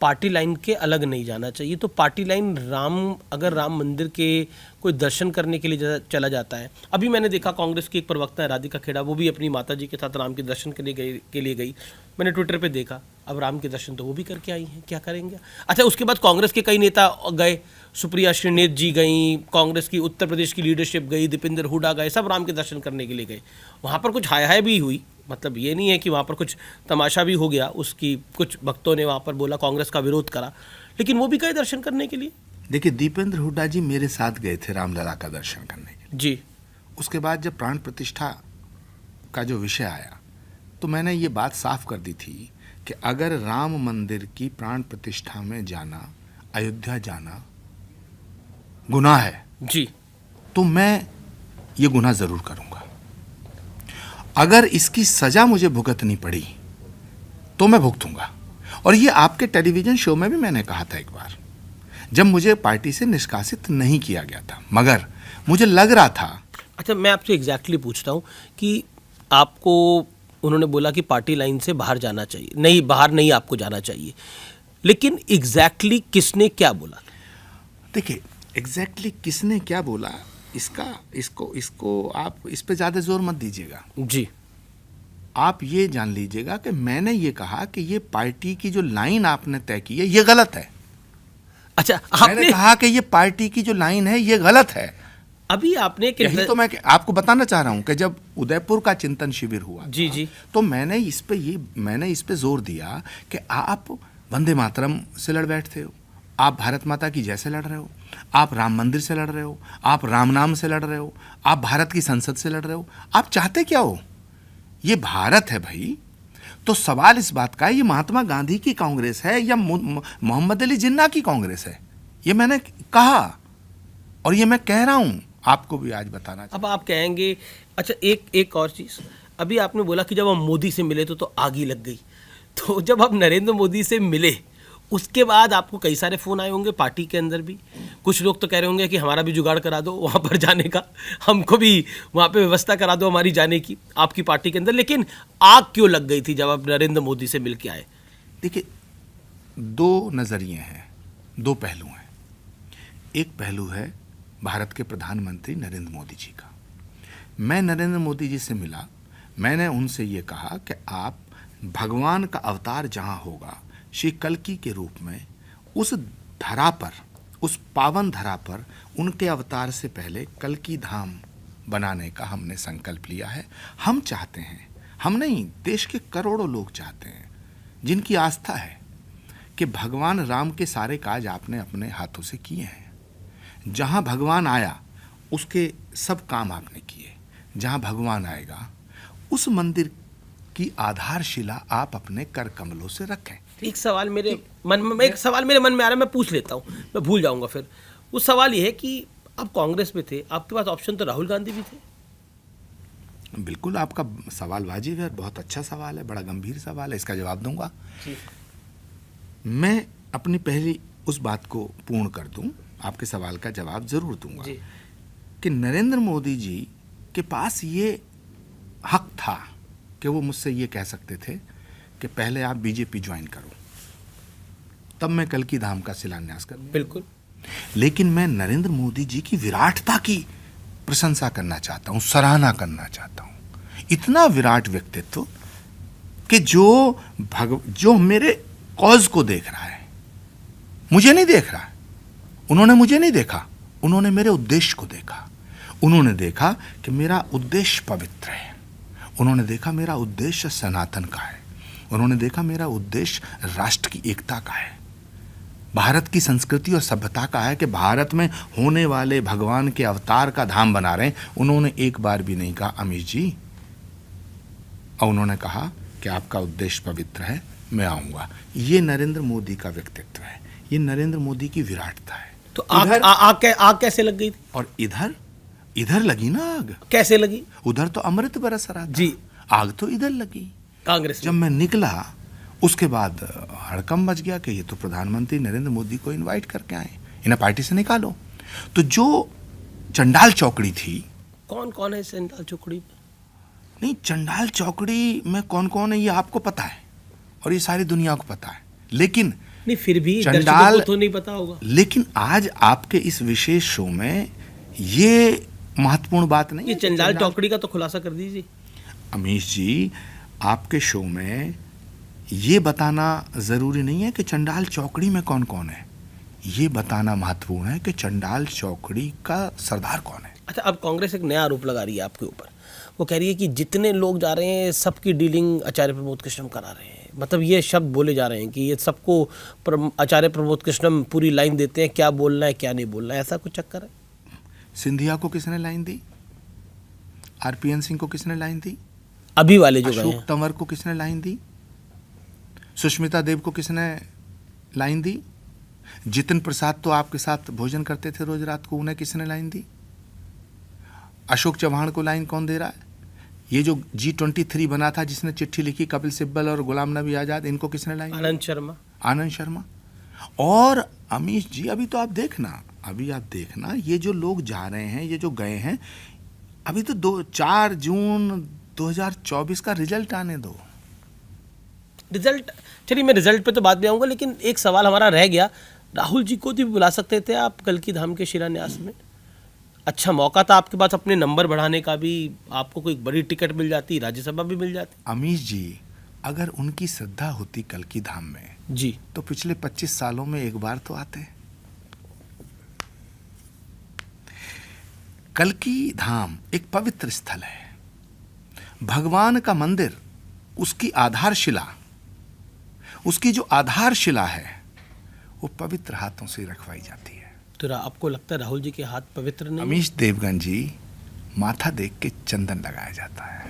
Party line के अलग नहीं जाना चाहिए। तो पार्टी लाइन अगर राम मंदिर के कोई दर्शन करने के लिए चला जाता है, अभी मैंने देखा कांग्रेस की एक प्रवक्ता है राधिका खेड़ा, वो भी अपनी माता जी के साथ राम के दर्शन के लिए गई। मैंने ट्विटर पे देखा, अब राम के दर्शन तो वो भी करके आई हैं, क्या करेंगे। अच्छा, उसके बाद कांग्रेस के कई नेता गए, सुप्रिया श्रीनेत जी गई, कांग्रेस की उत्तर प्रदेश की लीडरशिप गई, दीपेंद्र हुड्डा गए, सब राम के दर्शन करने के लिए गए। वहाँ पर कुछ हाय हाय भी हुई, मतलब ये नहीं है कि वहाँ पर कुछ तमाशा भी हो गया, उसकी कुछ भक्तों ने वहाँ पर बोला, कांग्रेस का विरोध करा, लेकिन वो भी गए दर्शन करने के लिए। देखिए, दीपेंद्र हुड्डा जी मेरे साथ गए थे रामलला का दर्शन करने के लिए। जी। उसके बाद जब प्राण प्रतिष्ठा का जो विषय आया तो मैंने ये बात साफ कर दी थी कि अगर राम मंदिर की प्राण प्रतिष्ठा में जाना, अयोध्या जाना गुनाह है जी, तो मैं ये गुनाह जरूर करूंगा। अगर इसकी सजा मुझे भुगतनी पड़ी तो मैं भुगतूंगा। और ये आपके टेलीविजन शो में भी मैंने कहा था एक बार, जब मुझे पार्टी से निष्कासित नहीं किया गया था, मगर मुझे लग रहा था। अच्छा, मैं आपसे एग्जैक्टली पूछता हूँ कि आपको उन्होंने बोला कि पार्टी लाइन से बाहर जाना चाहिए, नहीं बाहर नहीं आपको जाना चाहिए, लेकिन एग्जैक्टली किसने क्या बोला? देखिए, एग्जैक्टली किसने क्या बोला, इसको आप इस पे ज़्यादा जोर मत दीजिएगा। जी। आप ये जान लीजिएगा कि मैंने ये कहा कि ये पार्टी की जो लाइन आपने तय की है ये गलत है। अच्छा, मैंने कहा कि ये पार्टी की जो लाइन है ये गलत है। अभी आपने यही तो मैं आपको बताना चाह रहा हूं कि जब उदयपुर का चिंतन शिविर हुआ जी जी, तो मैंने इस पे जोर दिया कि आप वंदे मातरम से लड़ बैठते हो, आप भारत माता की जय से लड़ रहे हो, आप राम मंदिर से लड़ रहे हो, आप राम नाम से लड़ रहे हो, आप भारत की संसद से लड़ रहे हो, आप चाहते क्या हो? ये भारत है भाई। तो सवाल इस बात का है, ये महात्मा गांधी की कांग्रेस है या मोहम्मद अली जिन्ना की कांग्रेस है? ये मैंने कहा और ये मैं कह रहा हूं, आपको भी आज बताना चाहिए। अब आप कहेंगे, अच्छा एक और चीज़, अभी आपने बोला कि जब हम मोदी से मिले तो आग ही लग गई। तो जब आप नरेंद्र मोदी से मिले उसके बाद आपको कई सारे फ़ोन आए होंगे पार्टी के अंदर भी, कुछ लोग तो कह रहे होंगे कि हमारा भी जुगाड़ करा दो वहाँ पर जाने का, हमको भी वहाँ पे व्यवस्था करा दो हमारी जाने की, आपकी पार्टी के अंदर। लेकिन आग क्यों लग गई थी जब आप नरेंद्र मोदी से मिल के आए? देखिए, दो नज़रिए हैं, दो पहलू हैं। एक पहलू है भारत के प्रधानमंत्री नरेंद्र मोदी जी का। मैं नरेंद्र मोदी जी से मिला, मैंने उनसे ये कहा कि आप भगवान का अवतार जहाँ होगा श्री कल्कि के रूप में, उस धरा पर, उस पावन धरा पर उनके अवतार से पहले कल्कि धाम बनाने का हमने संकल्प लिया है। हम चाहते हैं, हम नहीं, देश के करोड़ों लोग चाहते हैं जिनकी आस्था है कि भगवान राम के सारे काज आपने अपने हाथों से किए हैं। जहाँ भगवान आया उसके सब काम आपने किए। जहाँ भगवान आएगा उस मंदिर की आधारशिला आप अपने कर कमलों से रखें। एक सवाल मेरे मन में आ रहा है, मैं पूछ लेता हूँ, मैं भूल जाऊँगा फिर। वो सवाल ये है कि आप कांग्रेस में थे, आपके पास ऑप्शन तो राहुल गांधी भी थे। बिल्कुल, आपका सवाल वाजिब है, बहुत अच्छा सवाल है, बड़ा गंभीर सवाल है, इसका जवाब दूंगा। मैं अपनी पहली उस बात को पूर्ण कर दूं, आपके सवाल का जवाब जरूर दूंगा कि नरेंद्र मोदी जी के पास ये हक था कि वो मुझसे ये कह सकते थे कि पहले आप बीजेपी ज्वाइन करो, तब मैं कल्कि धाम का शिलान्यास करूंगा। बिल्कुल। लेकिन मैं नरेंद्र मोदी जी की विराटता की प्रशंसा करना चाहता हूं, सराहना करना चाहता हूं। इतना विराट व्यक्तित्व कि जो मेरे कॉज को देख रहा है, मुझे नहीं देख रहा है। उन्होंने मुझे नहीं देखा, उन्होंने मेरे उद्देश्य को देखा। उन्होंने देखा कि मेरा उद्देश्य पवित्र है, उन्होंने देखा मेरा उद्देश्य सनातन का है, उन्होंने देखा मेरा उद्देश्य राष्ट्र की एकता का है, भारत की संस्कृति और सभ्यता का है कि भारत में होने वाले भगवान के अवतार का धाम बना रहे हैं। उन्होंने एक बार भी नहीं कहा अमीर जी, और उन्होंने कहा कि आपका उद्देश्य पवित्र है, मैं आऊंगा। ये नरेंद्र मोदी का व्यक्तित्व है, ये नरेंद्र मोदी की विराटता है। तो आग कैसे लग गई थी? और इधर लगी ना आग। कैसे लगी? उधर तो अमृत बरस रहा था जी, आग तो इधर लगी कांग्रेस। जब मैं निकला उसके बाद हड़कंप मच गया कि ये तो प्रधानमंत्री नरेंद्र मोदी को इनवाइट करके आए, इन्हें पार्टी से निकालो। तो जो चंडाल चौकड़ी थी, कौन है चंडाल चौकड़ी? नहीं, चंडाल चौकड़ी में कौन कौन है ये आपको पता है और ये सारी दुनिया को पता है, लेकिन नहीं, फिर भी दर्शकों चंडाल को तो नहीं पता होगा। लेकिन आज आपके इस विशेष शो में ये महत्वपूर्ण बात नहीं ये है कि चंडाल चौकड़ी का तो खुलासा कर दीजिए। अमीश जी, आपके शो में ये बताना जरूरी नहीं है कि चंडाल चौकड़ी में कौन कौन है, ये बताना महत्वपूर्ण है कि चंडाल चौकड़ी का सरदार कौन है। अच्छा, अब कांग्रेस एक नया आरोप लगा रही है आपके ऊपर। वो कह रही है कि जितने लोग जा रहे हैं सबकी डीलिंग आचार्य प्रमोद कृष्णम करा रहे हैं। मतलब ये शब्द बोले जा रहे हैं कि ये सबको आचार्य प्रमोद कृष्णम पूरी लाइन देते हैं, क्या बोलना है क्या नहीं बोलना है, ऐसा कुछ चक्कर है। सिंधिया को किसने लाइन दी? आरपीएन सिंह को किसने लाइन दी? अभी वाले जो गए अशोक हैं। तंवर को किसने लाइन दी? सुष्मिता देव को किसने लाइन दी? जितिन प्रसाद तो आपके साथ भोजन करते थे रोज रात को, उन्हें किसने लाइन दी? अशोक चौहान को लाइन कौन दे रहा है? ये जो G23 बना था जिसने चिट्ठी लिखी, कपिल सिब्बल और गुलाम नबी आजाद, इनको किसने लाइन दी? आनंद शर्मा। और अमीश जी, अभी तो आप देखना ये जो लोग जा रहे हैं, ये जो गए हैं, अभी तो 4 जून 2024 का रिजल्ट आने दो। रिजल्ट, चलिए मैं रिजल्ट पे तो बाद में आऊँगा, लेकिन एक सवाल हमारा रह गया। राहुल जी को भी बुला सकते थे आप कल की धाम के शिलान्यास में। अच्छा मौका था आपके पास अपने नंबर बढ़ाने का भी, आपको कोई बड़ी टिकट मिल जाती, राज्यसभा भी मिल जाती। अमीश जी, अगर उनकी श्रद्धा होती कल की धाम में जी, तो पिछले 25 सालों में एक बार तो आते। कल की धाम एक पवित्र स्थल है, भगवान का मंदिर, उसकी जो आधारशिला है वो पवित्र हाथों से रखवाई जाती है। तो आपको लगता है राहुल जी के हाथ पवित्र नहीं? अमीश देवगन जी, माथा देख के चंदन लगाया जाता है।